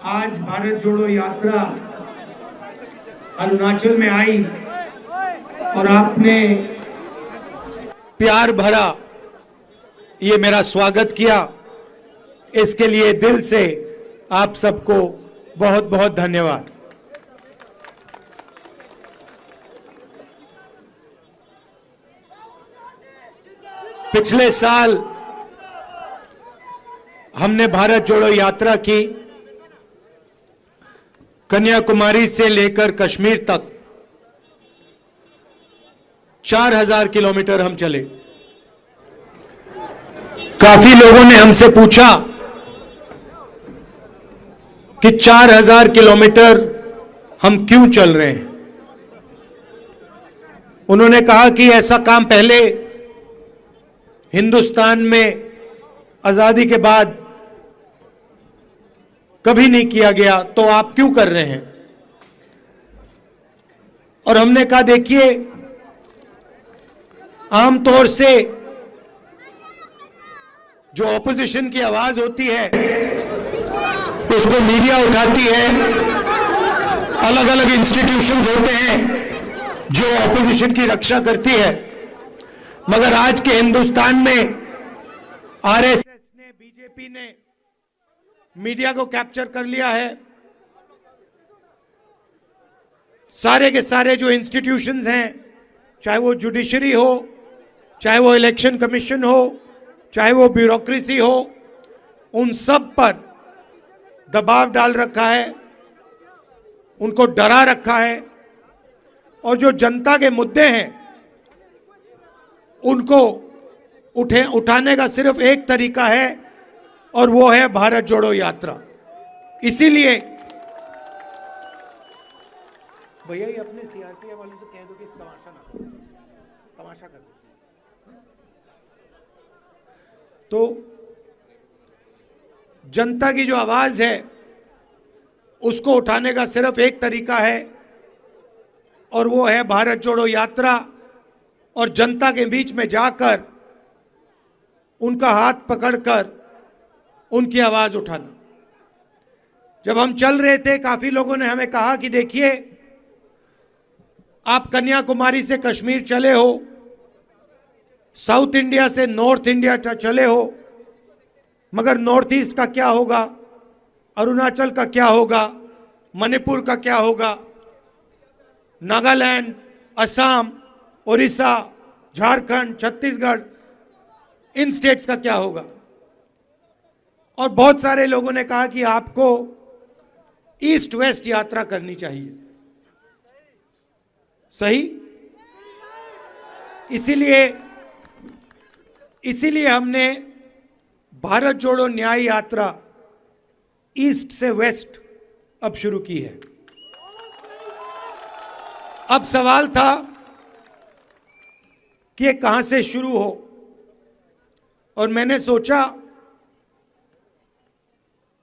आज भारत जोड़ो यात्रा अरुणाचल में आई और आपने प्यार भरा ये मेरा स्वागत किया, इसके लिए दिल से आप सबको बहुत बहुत धन्यवाद। पिछले साल हमने भारत जोड़ो यात्रा की, कन्याकुमारी से लेकर कश्मीर तक 4000 किलोमीटर हम चले। काफी लोगों ने हमसे पूछा कि 4000 किलोमीटर हम क्यों चल रहे हैं। उन्होंने कहा कि ऐसा काम पहले हिंदुस्तान में आजादी के बाद कभी नहीं किया गया, तो आप क्यों कर रहे हैं। और हमने कहा देखिए, आमतौर से जो ऑपोजिशन की आवाज होती है उसको मीडिया उठाती है, अलग अलग इंस्टीट्यूशंस होते हैं जो ऑपोजिशन की रक्षा करती है, मगर आज के हिंदुस्तान में आरएसएस ने, बीजेपी ने मीडिया को कैप्चर कर लिया है। सारे के सारे जो इंस्टीट्यूशंस हैं, चाहे वो जुडिशरी हो, चाहे वो इलेक्शन कमीशन हो, चाहे वो ब्यूरोक्रेसी हो, उन सब पर दबाव डाल रखा है, उनको डरा रखा है। और जो जनता के मुद्दे हैं उनको उठाने का सिर्फ एक तरीका है और वो है भारत जोड़ो यात्रा। इसीलिए भैया ये अपने सीआरपीएफ वालों से कह दो कि तमाशा ना करो, तमाशा कर दो। तो जनता की जो आवाज है उसको उठाने का सिर्फ एक तरीका है और वो है भारत जोड़ो यात्रा, और जनता के बीच में जाकर उनका हाथ पकड़कर उनकी आवाज उठाना। जब हम चल रहे थे, काफी लोगों ने हमें कहा कि देखिए, आप कन्याकुमारी से कश्मीर चले हो, साउथ इंडिया से नॉर्थ इंडिया चले हो, मगर नॉर्थ ईस्ट का क्या होगा, अरुणाचल का क्या होगा, मणिपुर का क्या होगा, नागालैंड, असम, उड़ीसा, झारखंड, छत्तीसगढ़, इन स्टेट्स का क्या होगा। और बहुत सारे लोगों ने कहा कि आपको ईस्ट वेस्ट यात्रा करनी चाहिए। सही? इसीलिए हमने भारत जोड़ो न्याय यात्रा ईस्ट से वेस्ट अब शुरू की है। अब सवाल था कि ये कहां से शुरू हो, और मैंने सोचा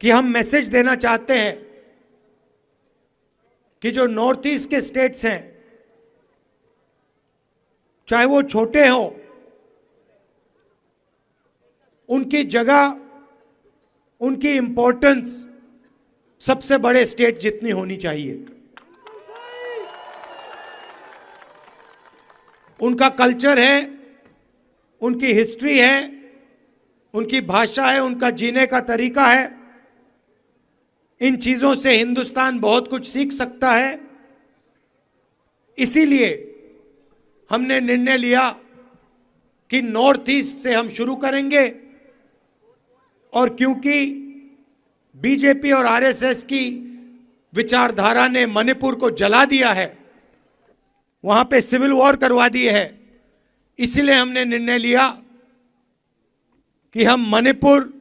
कि हम मैसेज देना चाहते हैं कि जो नॉर्थ ईस्ट के स्टेट्स हैं, चाहे वो छोटे हों, उनकी जगह, उनकी इंपॉर्टेंस सबसे बड़े स्टेट जितनी होनी चाहिए। उनका कल्चर है, उनकी हिस्ट्री है, उनकी भाषा है, उनका जीने का तरीका है। इन चीजों से हिंदुस्तान बहुत कुछ सीख सकता है। इसीलिए हमने निर्णय लिया कि नॉर्थ ईस्ट से हम शुरू करेंगे, और क्योंकि बीजेपी और आरएसएस की विचारधारा ने मणिपुर को जला दिया है, वहां पे सिविल वॉर करवा दी है, इसलिए हमने निर्णय लिया कि हम मणिपुर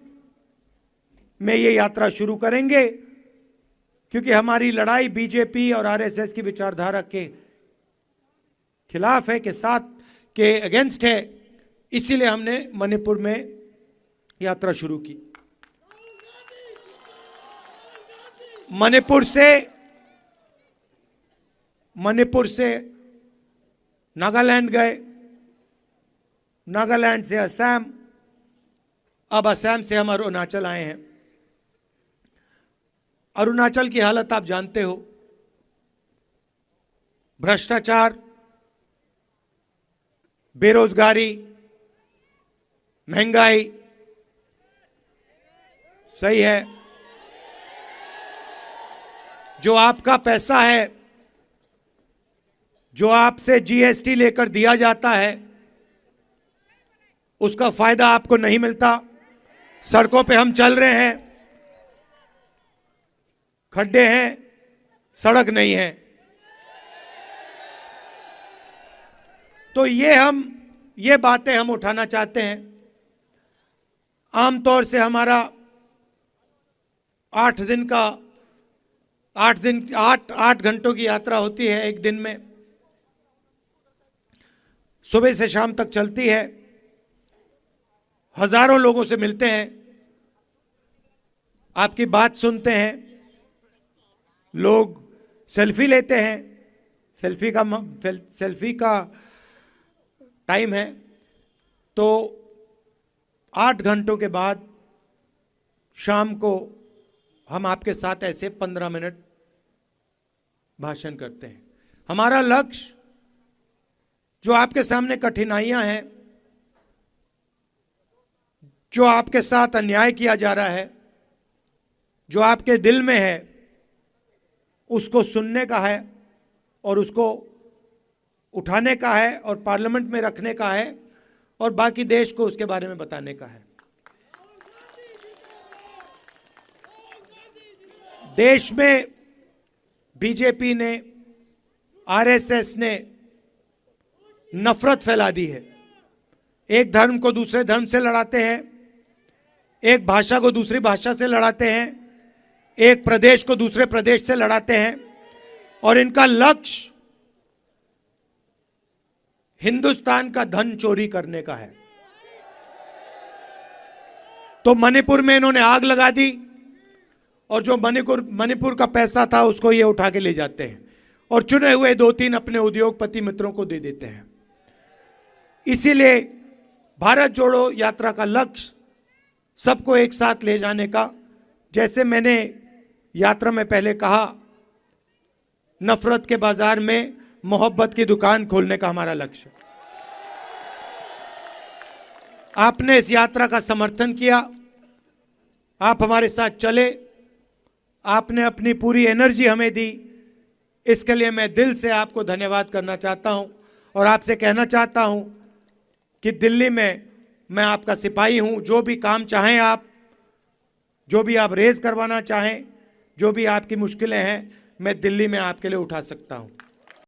में ये यात्रा शुरू करेंगे, क्योंकि हमारी लड़ाई बीजेपी और आरएसएस की विचारधारा के खिलाफ है, के साथ के अगेंस्ट है। इसीलिए हमने मणिपुर में यात्रा शुरू की। मणिपुर से नागालैंड गए, नागालैंड से असम, अब असम से हम अरुणाचल आए हैं। अरुणाचल की हालत आप जानते हो, भ्रष्टाचार, बेरोजगारी, महंगाई। सही है, जो आपका पैसा है, जो आपसे जीएसटी लेकर दिया जाता है, उसका फायदा आपको नहीं मिलता। सड़कों पे हम चल रहे हैं, खड्डे हैं, सड़क नहीं है। तो ये बातें हम उठाना चाहते हैं। आमतौर से हमारा 8 घंटों की यात्रा होती है एक दिन में, सुबह से शाम तक चलती है, हजारों लोगों से मिलते हैं, आपकी बात सुनते हैं, लोग सेल्फी लेते हैं, सेल्फी का टाइम है। तो 8 घंटों के बाद शाम को हम आपके साथ ऐसे 15 मिनट भाषण करते हैं। हमारा लक्ष्य, जो आपके सामने कठिनाइयां हैं, जो आपके साथ अन्याय किया जा रहा है, जो आपके दिल में है, उसको सुनने का है और उसको उठाने का है और पार्लियामेंट में रखने का है और बाकी देश को उसके बारे में बताने का है। देश में बीजेपी ने, आरएसएस ने नफरत फैला दी है। एक धर्म को दूसरे धर्म से लड़ाते हैं, एक भाषा को दूसरी भाषा से लड़ाते हैं, एक प्रदेश को दूसरे प्रदेश से लड़ाते हैं और इनका लक्ष्य हिंदुस्तान का धन चोरी करने का है। तो मणिपुर में इन्होंने आग लगा दी और जो मणिपुर का पैसा था उसको ये उठा के ले जाते हैं और चुने हुए 2-3 अपने उद्योगपति मित्रों को दे देते हैं। इसीलिए भारत जोड़ो यात्रा का लक्ष्य सबको एक साथ ले जाने का, जैसे मैंने यात्रा में पहले कहा, नफरत के बाजार में मोहब्बत की दुकान खोलने का हमारा लक्ष्य। आपने इस यात्रा का समर्थन किया, आप हमारे साथ चले, आपने अपनी पूरी एनर्जी हमें दी, इसके लिए मैं दिल से आपको धन्यवाद करना चाहता हूं और आपसे कहना चाहता हूं कि दिल्ली में मैं आपका सिपाही हूं। जो भी काम चाहें आप, जो भी आप रेज करवाना चाहें, जो भी आपकी मुश्किलें हैं, मैं दिल्ली में आपके लिए उठा सकता हूं।